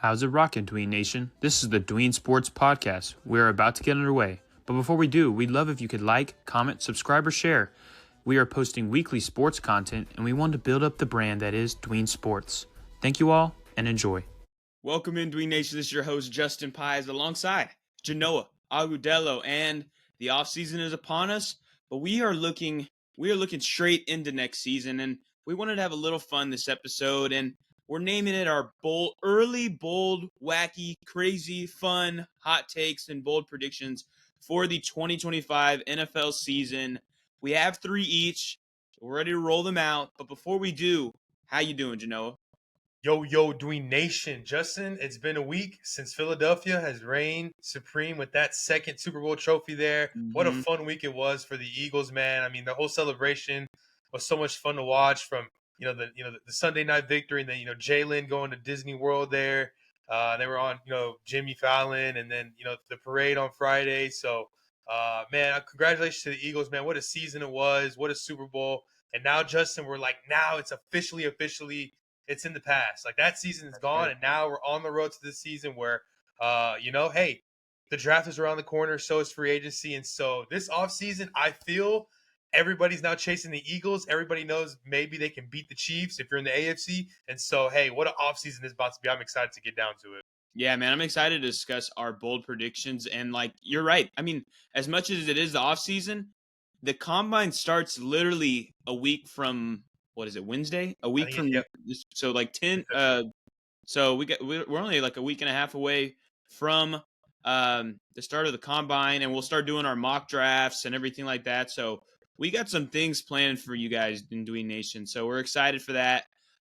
How's it rockin', Dween Nation? This is the Dween Sports Podcast. We're about to get underway. But before we do, we'd love if you could like, comment, subscribe, or share. We are posting weekly sports content, and we want to build up the brand that is Dween Sports. Thank you all, and enjoy. Welcome in, Dween Nation. This is your host, Justin Pies, alongside Genoa Agudelo, and the offseason is upon us, but we are looking straight into next season, and we wanted to have a little fun this episode, and we're naming it our bold, wacky, crazy, fun, hot takes, and bold predictions for the 2025 NFL season. We have 3 each. We're ready to roll them out, but before we do, how you doing, Genoa? Yo, Dween Nation. Justin, it's been a week since Philadelphia has reigned supreme with that second Super Bowl trophy there. What a fun week it was for the Eagles, man. I mean, the whole celebration was so much fun to watch, from the Sunday night victory, and then Jalen going to Disney World there. They were on Jimmy Fallon, and then the parade on Friday. So man, congratulations to the Eagles, man. What a season it was. What a Super Bowl. And now, Justin, we're like, now it's officially it's in the past. Like, that season is gone, and now we're on the road to this season where, hey, the draft is around the corner, so is free agency. And so this offseason, I feel everybody's now chasing the Eagles. Everybody knows maybe they can beat the Chiefs if you're in the AFC. And so, hey, what an offseason this is about to be. I'm excited to get down to it. Yeah, man, I'm excited to discuss our bold predictions. And, you're right. I mean, as much as it is the offseason, the combine starts literally a week from – what is it, Wednesday? A week from so 10 so we're only like a week and a half away from the start of the combine, and we'll start doing our mock drafts and everything like that. So we got some things planned for you guys in Dween Nation. So we're excited for that.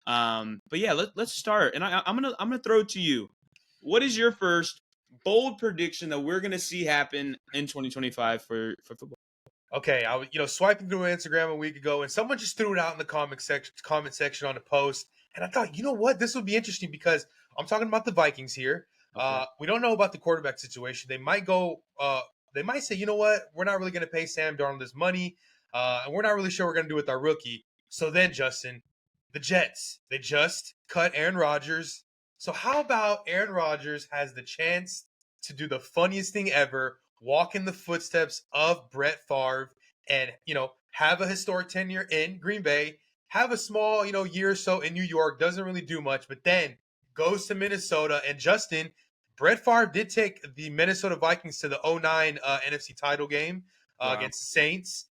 But yeah, let's start. And I'm gonna throw it to you. What is your first bold prediction that we're gonna see happen in 2025 for football? Okay, I was swiping through Instagram a week ago, and someone just threw it out in the comment section on the post, and I thought, you know what, this would be interesting because I'm talking about the Vikings here. Okay. We don't know about the quarterback situation. They might say, you know what, we're not really going to pay Sam Darnold this money, and we're not really sure what we're going to do with our rookie. So then, Justin, the Jets, they just cut Aaron Rodgers. So how about Aaron Rodgers has the chance to do the funniest thing ever, walk in the footsteps of Brett Favre, and have a historic tenure in Green Bay, have a small year or so in New York, doesn't really do much, but then goes to Minnesota. And Justin, Brett Favre did take the Minnesota Vikings to the 2009 NFC title game against the Saints.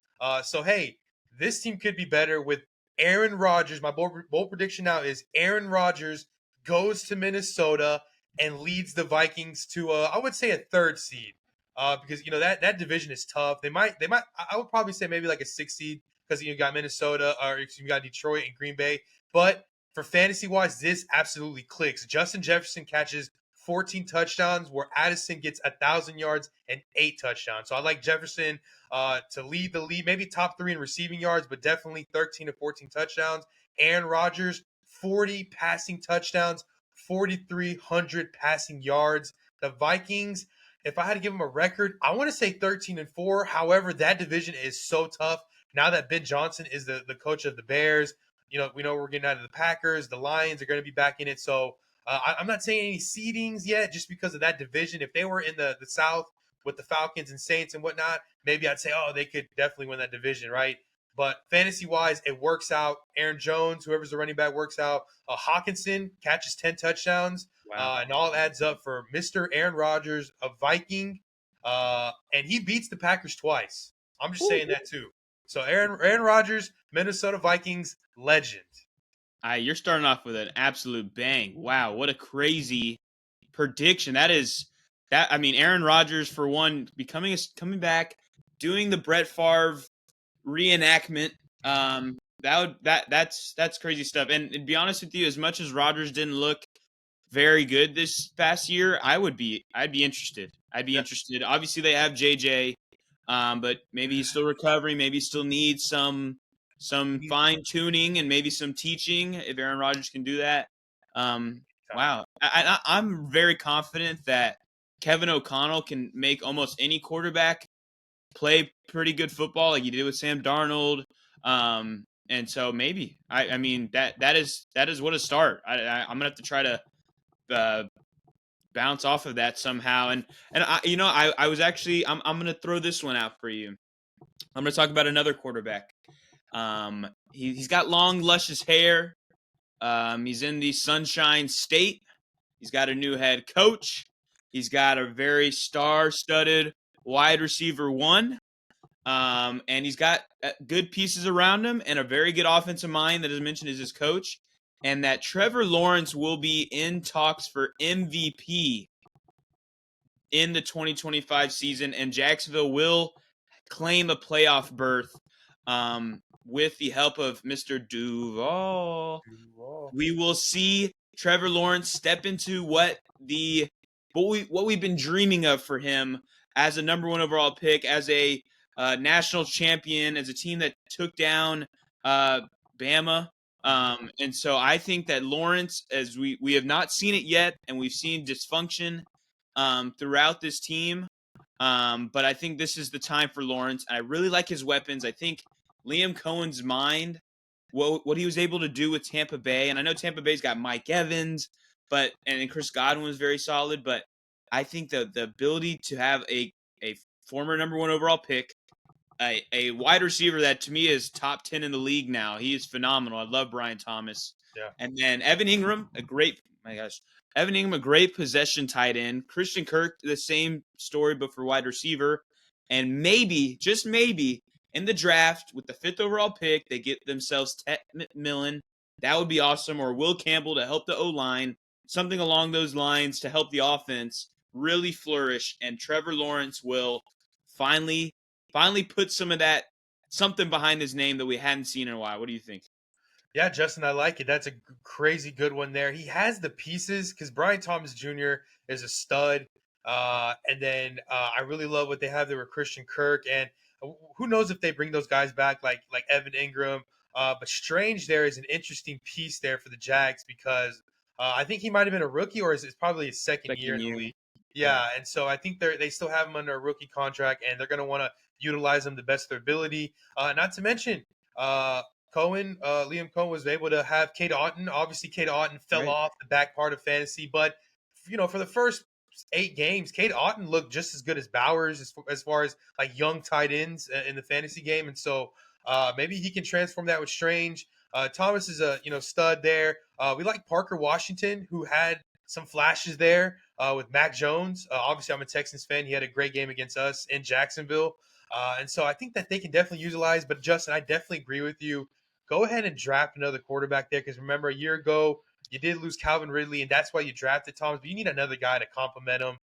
So hey, this team could be better with Aaron Rodgers. My bold prediction now is Aaron Rodgers goes to Minnesota and leads the Vikings to I would say a 3rd seed. Because that division is tough. They might. I would probably say maybe like a 6th seed, because you got Minnesota, or you got Detroit and Green Bay. But for fantasy wise, this absolutely clicks. Justin Jefferson catches 14 touchdowns, where Addison gets 1,000 yards and 8 touchdowns. So I like Jefferson to lead the league, maybe top 3 in receiving yards, but definitely 13 to 14 touchdowns. Aaron Rodgers, 40 passing touchdowns, 4,300 passing yards. The Vikings, if I had to give them a record, I want to say 13-4. However, that division is so tough. Now that Ben Johnson is the coach of the Bears, we know we're getting out of the Packers. The Lions are going to be back in it. So I'm not saying any seedings yet, just because of that division. If they were in the South with the Falcons and Saints and whatnot, maybe I'd say, oh, they could definitely win that division, right? But fantasy-wise, it works out. Aaron Jones, whoever's the running back, works out. Hawkinson catches 10 touchdowns. Wow. And all adds up for Mr. Aaron Rodgers, a Viking. And he beats the Packers twice. I'm just saying that too. So Aaron Rodgers, Minnesota Vikings, legend. You're starting off with an absolute bang. Wow, what a crazy prediction. I mean, Aaron Rodgers, for one, coming back, doing the Brett Favre reenactment. That's crazy stuff. And to be honest with you, as much as Rodgers didn't look very good this past year, I'd be interested. Interested. Obviously, they have JJ, but maybe he's still recovering. Maybe he still needs some fine tuning and maybe some teaching. If Aaron Rodgers can do that, wow. I'm very confident that Kevin O'Connell can make almost any quarterback play pretty good football, like he did with Sam Darnold. And so maybe I mean that is what a start. I'm gonna have to try to bounce off of that somehow. And I was actually I'm gonna throw this one out for you. I'm gonna talk about another quarterback. He's got long, luscious hair. He's in the Sunshine State. He's got a new head coach. He's got a very star-studded wide receiver one. And he's got good pieces around him and a very good offensive mind that, as mentioned, is his coach. And that Trevor Lawrence will be in talks for MVP in the 2025 season, and Jacksonville will claim a playoff berth with the help of Mr. Duval. We will see Trevor Lawrence step into what we've been dreaming of for him as a number one overall pick, as a national champion, as a team that took down Bama. And so I think that Lawrence, as we have not seen it yet, and we've seen dysfunction throughout this team. But I think this is the time for Lawrence. I really like his weapons. I think Liam Cohen's mind, what he was able to do with Tampa Bay, and I know Tampa Bay's got Mike Evans, and Chris Godwin was very solid, but I think the ability to have a former number one overall pick, a wide receiver that to me is top 10 in the league now. He is phenomenal. I love Brian Thomas. Yeah. And then Evan Ingram, a great possession tight end. Christian Kirk, the same story, but for wide receiver. And maybe, just maybe, in the draft with the 5th overall pick, they get themselves Ted McMillan. That would be awesome. Or Will Campbell to help the O-line. Something along those lines to help the offense really flourish. And Trevor Lawrence will finally put something behind his name that we hadn't seen in a while. What do you think? Yeah, Justin, I like it. That's a crazy good one there. He has the pieces because Brian Thomas Jr. is a stud. And then I really love what they have there with Christian Kirk. And who knows if they bring those guys back like Evan Ingram. But Strange there is an interesting piece there for the Jags because I think he might have been a rookie or it's probably his second year in the league. Yeah, and so I think they still have him under a rookie contract, and they're going to want to utilize him the best of their ability. Not to mention, Liam Cohen was able to have Cade Otton. Obviously, Cade Otton fell off the back part of fantasy, but for the first 8 games, Cade Otton looked just as good as Bowers as far as like young tight ends in the fantasy game, and so maybe he can transform that with Strange. Thomas is a stud there. We like Parker Washington, who had some flashes there with Mac Jones. Obviously, I'm a Texans fan. He had a great game against us in Jacksonville. And so I think that they can definitely utilize. But, Justin, I definitely agree with you. Go ahead and draft another quarterback there because, remember, a year ago, you did lose Calvin Ridley, and that's why you drafted Thomas. But you need another guy to complement him.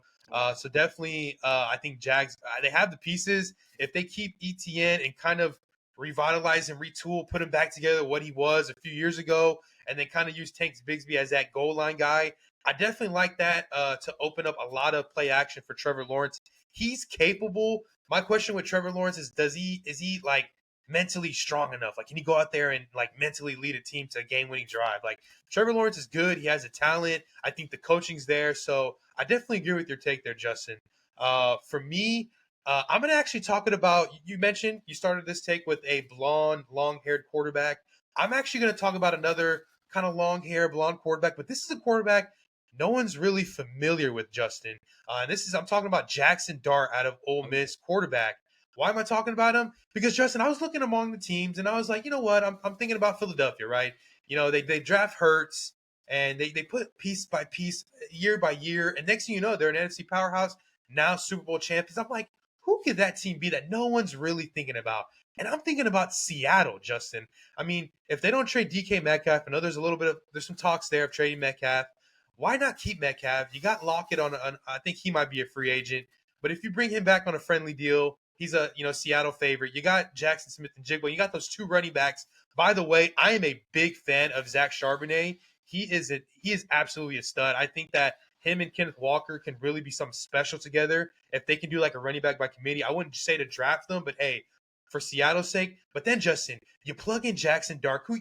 So definitely I think Jags, they have the pieces. If they keep ETN and kind of revitalize and retool, put him back together what he was a few years ago, and then kind of use Tank Bigsby as that goal line guy, I definitely like that to open up a lot of play action for Trevor Lawrence. He's capable. My question with Trevor Lawrence is is he like mentally strong enough? Like, can he go out there and like mentally lead a team to a game-winning drive? Like, Trevor Lawrence is good. He has a talent. I think the coaching's there. So I definitely agree with your take there, Justin. For me, I'm going to actually talk about, you mentioned you started this take with a blonde, long-haired quarterback. I'm actually going to talk about another kind of long-hair, blonde quarterback, but this is a quarterback no one's really familiar with, Justin. I'm talking about Jaxson Dart out of Ole Miss, quarterback. Why am I talking about him? Because, Justin, I was looking among the teams, and I was like, you know what? I'm thinking about Philadelphia, right? They draft Hurts, and they put piece by piece, year by year, and next thing you know, they're an NFC powerhouse, now Super Bowl champions. I'm like, who could that team be that no one's really thinking about? And I'm thinking about Seattle, Justin. I mean, if they don't trade DK Metcalf, I know there's some talks there of trading Metcalf. Why not keep Metcalf? You got Lockett on I think he might be a free agent. But if you bring him back on a friendly deal, he's a Seattle favorite. You got Jackson Smith and Jigba. You got those 2 running backs. By the way, I am a big fan of Zach Charbonnet. He is absolutely a stud. I think that him and Kenneth Walker can really be something special together. If they can do like a running back by committee, I wouldn't say to draft them, but hey, for Seattle's sake. But then, Justin, you plug in Jaxson Dart, who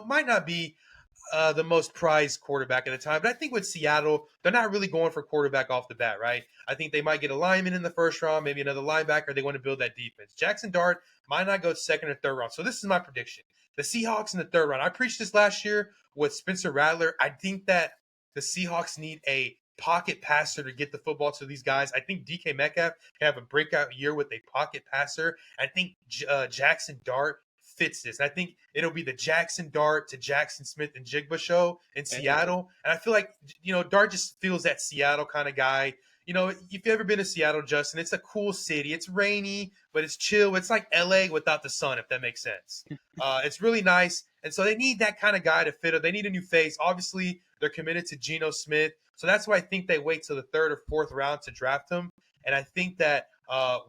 might not be the most prized quarterback at the time. But I think with Seattle, they're not really going for quarterback off the bat, right? I think they might get a lineman in the first round, maybe another linebacker. They want to build that defense. Jaxson Dart might not go second or third round. So this is my prediction. The Seahawks in the third round. I preached this last year with Spencer Rattler. I think that the Seahawks need a pocket passer to get the football to these guys. I think DK Metcalf can have a breakout year with a pocket passer. I think Jaxson Dart fits this. I think it'll be the Jaxson Dart to Jackson Smith and Jigba show in Seattle. And I feel like, Dart just feels that Seattle kind of guy. If you've ever been to Seattle, Justin, it's a cool city. It's rainy, but it's chill. It's like LA without the sun, if that makes sense. It's really nice. And so they need that kind of guy to fit it. They need a new face. Obviously, they're committed to Geno Smith. So that's why I think they wait till the third or fourth round to draft him. And I think that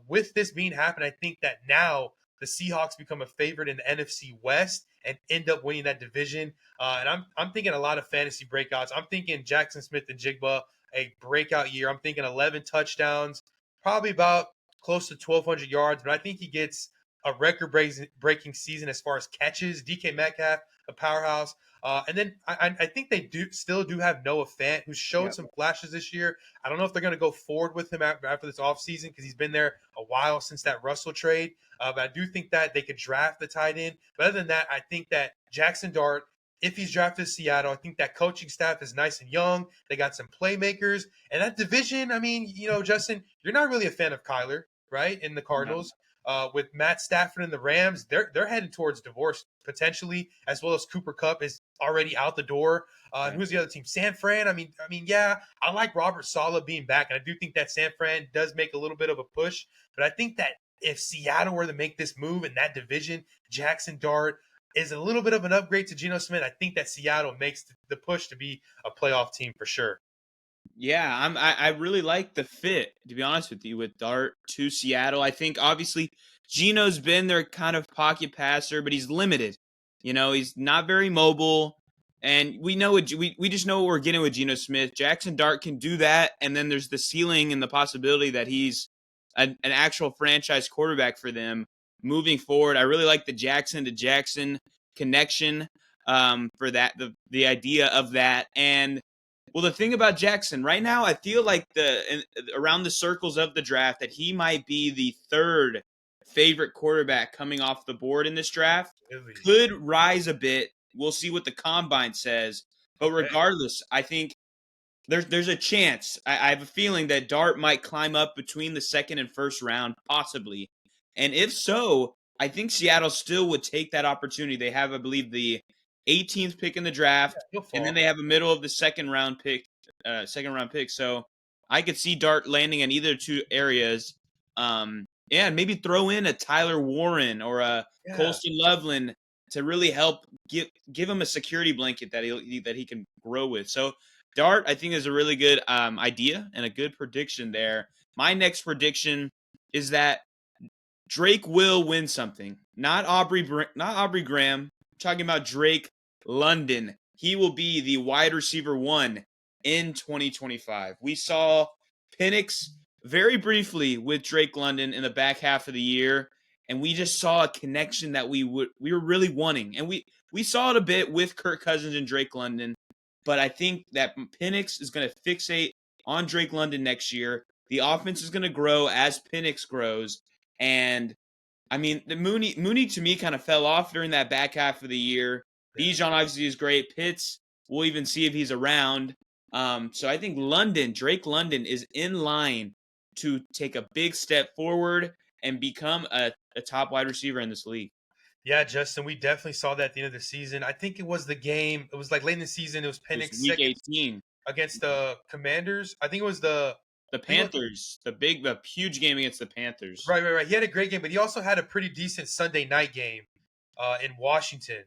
with this being happened, I think that now the Seahawks become a favorite in the NFC West and end up winning that division. And I'm thinking a lot of fantasy breakouts. I'm thinking Jackson Smith and Jigba, a breakout year. I'm thinking 11 touchdowns, probably about close to 1,200 yards. But I think he gets a record-breaking season as far as catches. DK Metcalf, a powerhouse. And then I think they still do have Noah Fant, who's showed some flashes this year. I don't know if they're going to go forward with him after this offseason because he's been there a while since that Russell trade. But I do think that they could draft the tight end. But other than that, I think that Jaxson Dart, if he's drafted to Seattle, I think that coaching staff is nice and young. They got some playmakers. And that division, I mean, Justin, you're not really a fan of Kyler, right, in the Cardinals. With Matt Stafford and the Rams, they're headed towards divorce potentially, as well as Cooper Kupp is already out the door. Who's the other team? San Fran. I mean, yeah, I like Robert Saleh being back, and I do think that San Fran does make a little bit of a push. But I think that if Seattle were to make this move in that division, Jaxson Dart is a little bit of an upgrade to Geno Smith. I think that Seattle makes the push to be a playoff team for sure. Yeah, I really like the fit, to be honest with you, with Dart to Seattle. I think obviously Geno's been their kind of pocket passer, but he's limited. He's not very mobile, and we just know what we're getting with Geno Smith. Jaxson Dart can do that, and then there's the ceiling and the possibility that he's an actual franchise quarterback for them moving forward. I really like the Jackson to Jackson connection for that, the idea of that. And well, the thing about Jackson right now, I feel like around the circles of the draft that he might be the third favorite quarterback coming off the board in this draft. Really? Could rise a bit. We'll see what the combine says. But regardless, I think there's a chance. I have a feeling that Dart might climb up between the second and first round, possibly. And if so, I think Seattle still would take that opportunity. They have, I believe, the 18th pick in the draft, and then they have a middle of the second round pick. So I could see Dart landing in either two areas. And maybe throw in a Tyler Warren or a Colston Loveland to really help give him a security blanket that he can grow with. So Dart, I think, is a really good idea and a good prediction there. My next prediction is that Drake will win something. Not Aubrey Graham. I'm talking about Drake London. He will be the wide receiver 1 in 2025. We saw Penix very briefly with Drake London in the back half of the year, and we just saw a connection that we were really wanting. And we saw it a bit with Kirk Cousins and Drake London, but I think that Penix is going to fixate on Drake London next year. The offense is going to grow as Penix grows, and I mean, the Mooney to me kind of fell off during that back half of the year. Bijan obviously is great. Pitts, we'll even see if he's around. So I think Drake London is in line to take a big step forward and become a top wide receiver in this league. Yeah, Justin, we definitely saw that at the end of the season. I think it was the game. It was like late in the season. It was Penix week 18 against the Commanders. I think it was the Panthers, the huge game against the Panthers. Right. He had a great game, but he also had a pretty decent Sunday night game in Washington.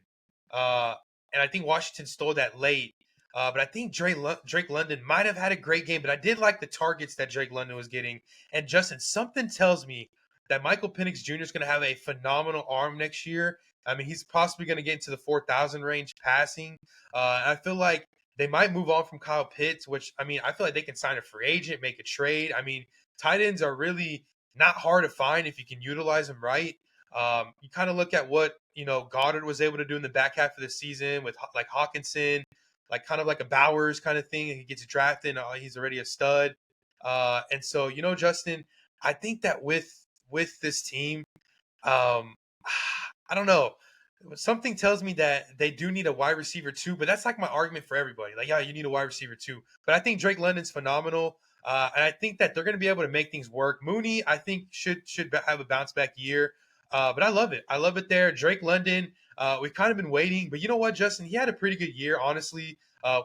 And I think Washington stole that late. But I think Drake London might have had a great game, but I did like the targets that Drake London was getting. And Justin, something tells me that Michael Penix Jr. is going to have a phenomenal arm next year. I mean, he's possibly going to get into the 4,000 range passing. I feel like they might move on from Kyle Pitts, which, I mean, I feel like they can sign a free agent, make a trade. I mean, tight ends are really not hard to find if you can utilize them right. You kind of look at what, Goddard was able to do in the back half of the season with like Hawkinson, like kind of like a Bowers kind of thing. He gets drafted, he's already a stud. And so, Justin, I think that with this team, I don't know. Something tells me that they do need a wide receiver too, but that's like my argument for everybody. Like, yeah, you need a wide receiver too. But I think Drake London's phenomenal. And I think that they're going to be able to make things work. Mooney, I think, should have a bounce back year. But I love it. I love it there. Drake London, we've kind of been waiting. But you know what, Justin? He had a pretty good year, honestly.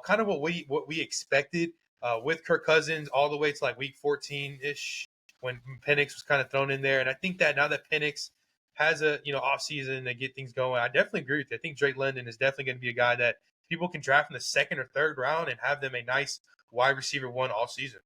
Kind of what we expected with Kirk Cousins all the way to like week 14-ish when Penix was kind of thrown in there. And I think that now that Penix has a off season to get things going, I definitely agree with you. I think Drake London is definitely going to be a guy that people can draft in the second or third round and have them a nice wide receiver one all season.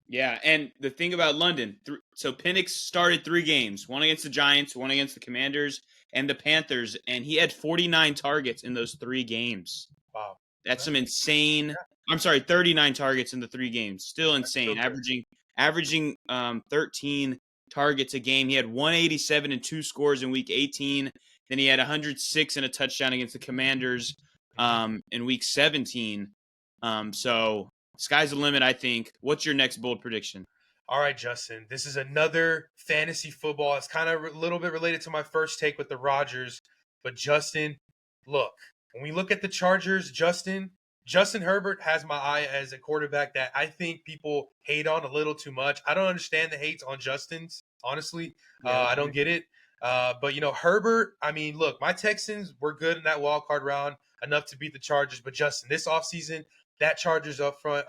Yeah, and the thing about London, so Penix started 3 games, one against the Giants, one against the Commanders, and the Panthers, and he had 49 targets in those 3 games. Wow. That's some insane. I'm sorry, 39 targets in the 3 games. Still insane. Averaging 13 targets a game. He had 187 and 2 scores in week 18. Then he had 106 and a touchdown against the Commanders in week 17. So sky's the limit, I think. What's your next bold prediction? All right, Justin. This is another fantasy football. It's kind of a little bit related to my first take with the Rodgers. But Justin, look, when we look at the Chargers, Justin Herbert has my eye as a quarterback that I think people hate on a little too much. I don't understand the hates on Justin's, honestly. I don't get it. But, Herbert, I mean, look, my Texans were good in that wild card round enough to beat the Chargers. But, Justin, this offseason, that Chargers front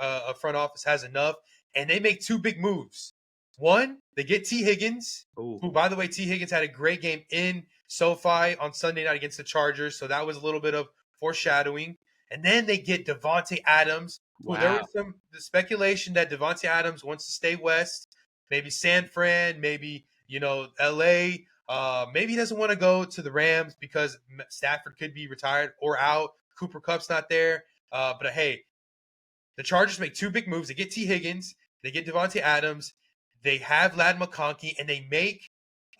office has enough, and they make 2 big moves. One, they get T. Higgins, who, by the way, T. Higgins had a great game in SoFi on Sunday night against the Chargers, so that was a little bit of foreshadowing. And then they get Devontae Adams, who there was the speculation that Devontae Adams wants to stay west, maybe San Fran, maybe, L.A., maybe he doesn't want to go to the Rams because Stafford could be retired or out. Cooper Kupp's not there. But, hey, the Chargers make 2 big moves. They get T. Higgins. They get Devontae Adams. They have Ladd McConkey, and they make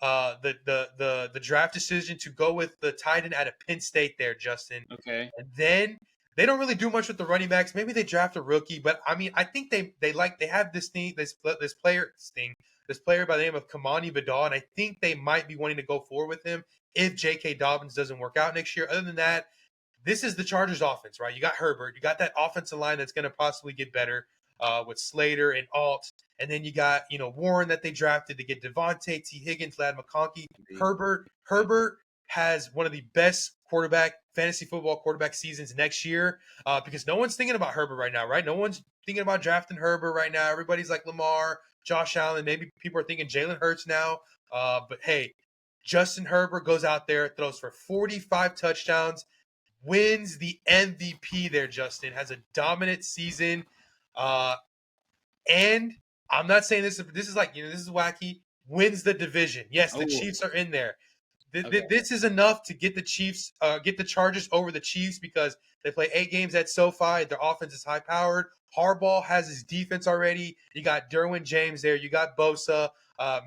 the draft decision to go with the tight end out of Penn State there, Justin. Okay. And then they don't really do much with the running backs. Maybe they draft a rookie, but I mean, I think they have this player by the name of Kamani Badal, and I think they might be wanting to go forward with him if J.K. Dobbins doesn't work out next year. Other than that, this is the Chargers offense, right? You got Herbert. You got that offensive line that's going to possibly get better with Slater and Alt. And then you got, Warren that they drafted to get Devontae, T. Higgins, Ladd McConkey. Herbert has one of the best fantasy football quarterback seasons next year because no one's thinking about Herbert right now, right? No one's thinking about drafting Herbert right now. Everybody's like Lamar, Josh Allen. Maybe people are thinking Jalen Hurts now. But, hey, Justin Herbert goes out there, throws for 45 touchdowns, wins the MVP there, Justin, has a dominant season. And I'm not saying this is like, this is wacky, wins the division. Yes, the Chiefs are in there. This is enough to get the Chiefs, get the Chargers over the Chiefs because they play 8 games at SoFi. Their offense is high-powered. Harbaugh has his defense already. You got Derwin James there. You got Bosa.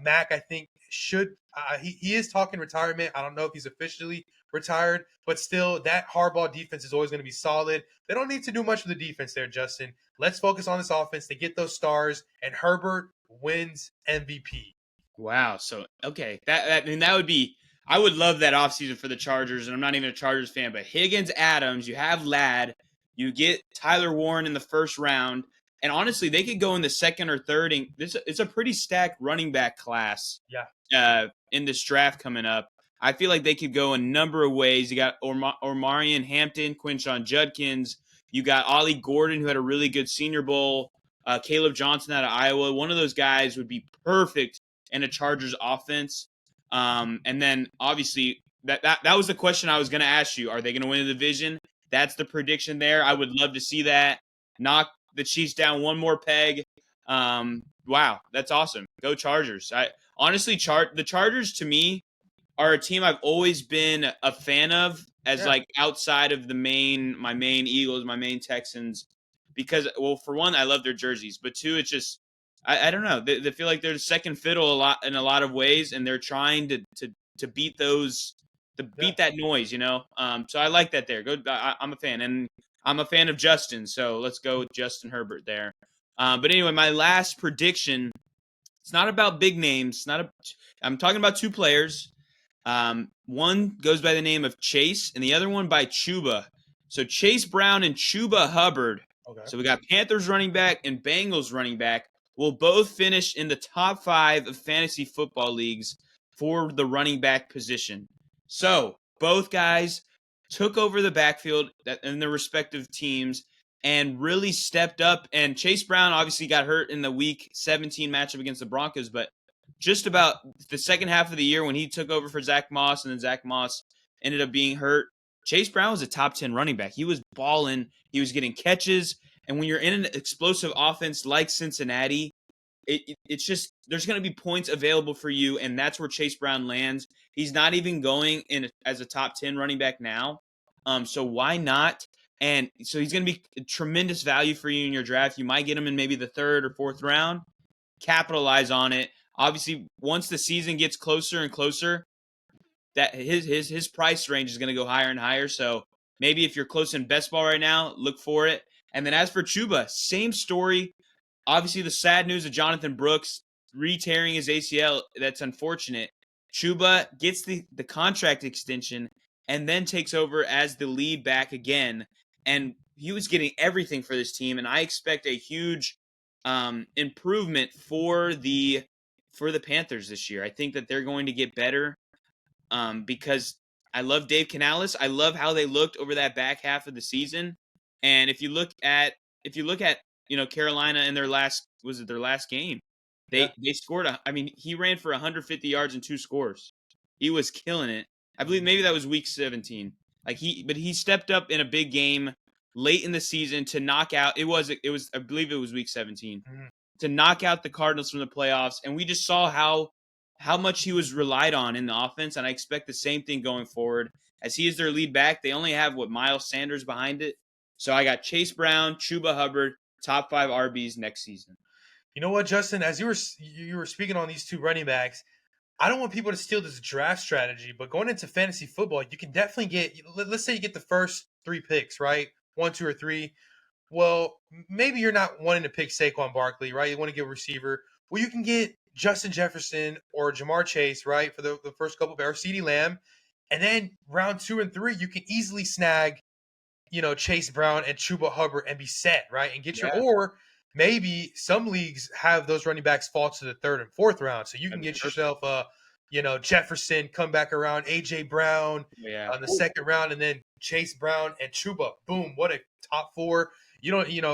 Mac, I think, he is talking retirement. I don't know if he's officially retired, but still, that Harbaugh defense is always going to be solid. They don't need to do much with the defense there, Justin. Let's focus on this offense. They get those stars, and Herbert wins MVP. Wow. So, okay. That would be – I would love that offseason for the Chargers, and I'm not even a Chargers fan, but Higgins, Adams, you have Ladd, you get Tyler Warren in the first round, and honestly, they could go in the second or third. And it's a pretty stacked running back class in this draft coming up. I feel like they could go a number of ways. You got Omarion Hampton, Quinshon Judkins. You got Ollie Gordon, who had a really good Senior Bowl. Caleb Johnson out of Iowa. One of those guys would be perfect in a Chargers offense. And then obviously that was the question I was going to ask you. Are they going to win the division? That's the prediction there. I would love to see that. Knock the Chiefs down one more peg. Wow, that's awesome. Go Chargers. Honestly, the Chargers to me are a team I've always been a fan of as like outside of my main Eagles, my main Texans, because, well, for one, I love their jerseys, but two, it's just, I don't know. They feel like they're the second fiddle in a lot of ways, and they're trying to beat that noise, So I like that there. I'm a fan, and I'm a fan of Justin, so let's go with Justin Herbert there. But anyway, my last prediction, it's not about big names. I'm talking about 2 players. One goes by the name of Chase, and the other one by Chuba. So Chase Brown and Chuba Hubbard. Okay. So we got Panthers running back and Bengals running back will both finish in the top 5 of fantasy football leagues for the running back position. So both guys took over the backfield in their respective teams and really stepped up. And Chase Brown obviously got hurt in the Week 17 matchup against the Broncos, but just about the second half of the year when he took over for Zach Moss and then Zach Moss ended up being hurt, Chase Brown was a top 10 running back. He was balling. He was getting catches. And when you're in an explosive offense like Cincinnati, it's just there's going to be points available for you, and that's where Chase Brown lands. He's not even going in as a top 10 running back now. So why not? And so he's going to be a tremendous value for you in your draft. You might get him in maybe the 3rd or 4th round. Capitalize on it. Obviously, once the season gets closer and closer, that his price range is going to go higher and higher. So maybe if you're close in best ball right now, look for it. And then as for Chuba, same story. Obviously, the sad news of Jonathan Brooks re-tearing his ACL, that's unfortunate. Chuba gets the contract extension and then takes over as the lead back again. And he was getting everything for this team, and I expect a huge improvement for the Panthers this year. I think that they're going to get better because I love Dave Canales. I love how they looked over that back half of the season. And if you look at Carolina in their last game, they scored he ran for 150 yards and 2 scores. He was killing it. I believe maybe that was week 17. But he stepped up in a big game late in the season to knock out. It was I believe it was week 17 to knock out the Cardinals from the playoffs, and we just saw how much he was relied on in the offense, and I expect the same thing going forward. As he is their lead back, they only have Miles Sanders behind it. So I got Chase Brown, Chuba Hubbard, top 5 RBs next season. You know what, Justin? As you were speaking on these two running backs, I don't want people to steal this draft strategy, but going into fantasy football, you can definitely get. Let's say you get the first 3 picks, right? 1, 2, or 3. Well, maybe you're not wanting to pick Saquon Barkley, right? You want to get a receiver. Well, you can get Justin Jefferson or Jamar Chase, right, for the first couple, or CeeDee Lamb. And then round 2 and 3, you can easily snag, Chase Brown and Chuba Hubbard and be set, right? And get or maybe some leagues have those running backs fall to the 3rd and 4th round. So you can get yourself Jefferson, come back around, AJ Brown on the 2nd round, and then Chase Brown and Chuba. Boom, what a top 4.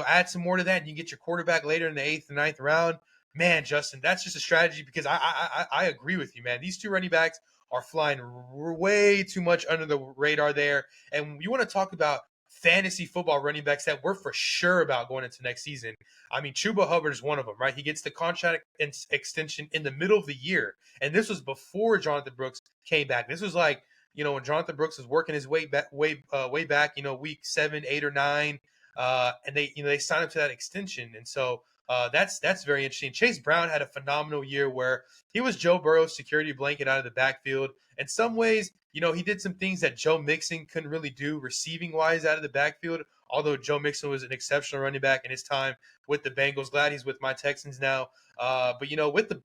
Add some more to that, and you get your quarterback later in the 8th and 9th round. Man, Justin, that's just a strategy because I agree with you, man. These 2 running backs are flying way too much under the radar there. And you want to talk about fantasy football running backs that we're for sure about going into next season. I mean, Chuba Hubbard is one of them, right? He gets the contract extension in the middle of the year. And this was before Jonathan Brooks came back. This was like, when Jonathan Brooks was working his way back, week 7, 8, or 9. And they signed up to that extension. And so that's very interesting. Chase Brown had a phenomenal year where he was Joe Burrow's security blanket out of the backfield. In some ways, he did some things that Joe Mixon couldn't really do receiving wise out of the backfield. Although Joe Mixon was an exceptional running back in his time with the Bengals. Glad he's with my Texans now. But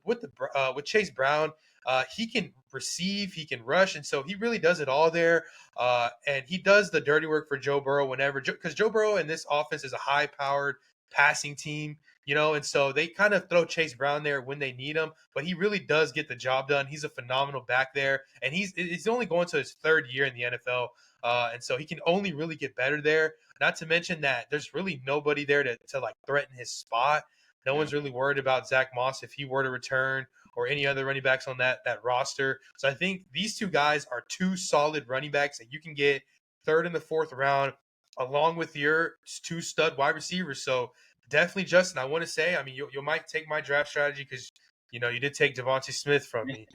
with Chase Brown, he can receive, he can rush, and so he really does it all there. And he does the dirty work for Joe Burrow because Joe Burrow in this offense is a high-powered passing team, and so they kind of throw Chase Brown there when they need him, but he really does get the job done. He's a phenomenal back there, and he's only going to his 3rd year in the NFL, and so he can only really get better there. Not to mention that there's really nobody there to threaten his spot. No one's really worried about Zach Moss if he were to return or any other running backs on that roster. So I think these 2 guys are 2 solid running backs that you can get 3rd and the 4th round along with your 2 stud wide receivers. So definitely, Justin, I want to say, I mean, you might take my draft strategy because, you did take Devontae Smith from me.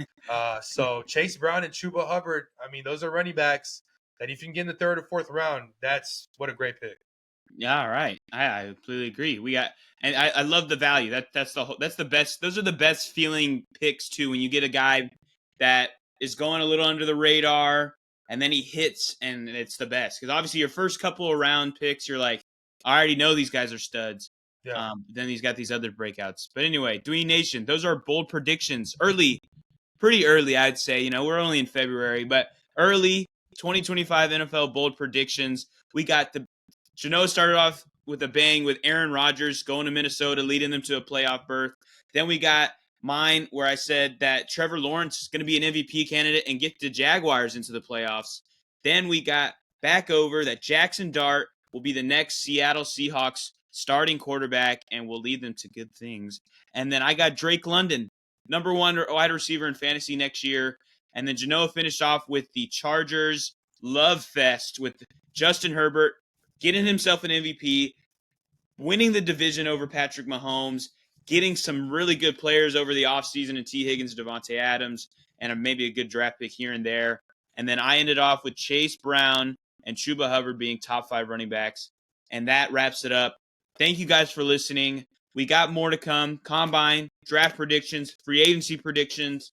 So Chase Brown and Chuba Hubbard, I mean, those are running backs that if you can get in the 3rd or 4th round, that's what a great pick. Yeah, all right. I completely agree. And I love the value. That's the best. Those are the best feeling picks too. When you get a guy that is going a little under the radar and then he hits and it's the best. Because obviously your first couple of round picks, you're like, I already know these guys are studs. Yeah. Then he's got these other breakouts. But anyway, Dween Nation, those are bold predictions, early pretty early, I'd say. We're only in February, but early 2025 NFL bold predictions. We got Jano started off with a bang with Aaron Rodgers going to Minnesota, leading them to a playoff berth. Then we got mine where I said that Trevor Lawrence is going to be an MVP candidate and get the Jaguars into the playoffs. Then we got back over that Jaxson Dart will be the next Seattle Seahawks starting quarterback and will lead them to good things. And then I got Drake London, number 1 wide receiver in fantasy next year. And then Genoa finished off with the Chargers love fest with Justin Herbert getting himself an MVP, winning the division over Patrick Mahomes, getting some really good players over the offseason in T. Higgins, Devontae Adams, and maybe a good draft pick here and there. And then I ended off with Chase Brown and Chuba Hubbard being top 5 running backs. And that wraps it up. Thank you guys for listening. We got more to come. Combine, draft predictions, free agency predictions,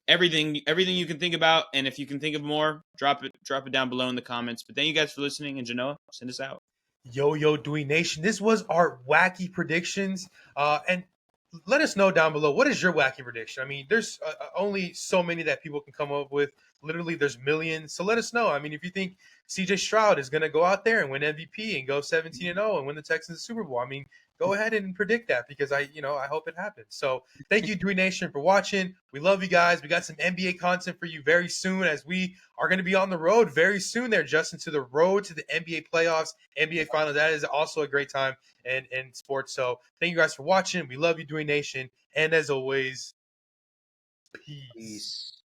everything you can think about. And if you can think of more, drop it down below in the comments. But thank you guys for listening. And Genoa, send us out. Yo, Dween Nation. This was our wacky predictions. And let us know down below, what is your wacky prediction? I mean, there's only so many that people can come up with. Literally, there's millions. So let us know. I mean, if you think CJ Stroud is going to go out there and win MVP and go 17-0 and win the Texans Super Bowl, I mean, go ahead and predict that, because I hope it happens. So thank you, Dween Nation, for watching. We love you guys. We got some NBA content for you very soon, as we are going to be on the road very soon there, Justin, to the road to the NBA playoffs, NBA finals. That is also a great time in sports. So thank you guys for watching. We love you, Dween Nation. And as always, peace.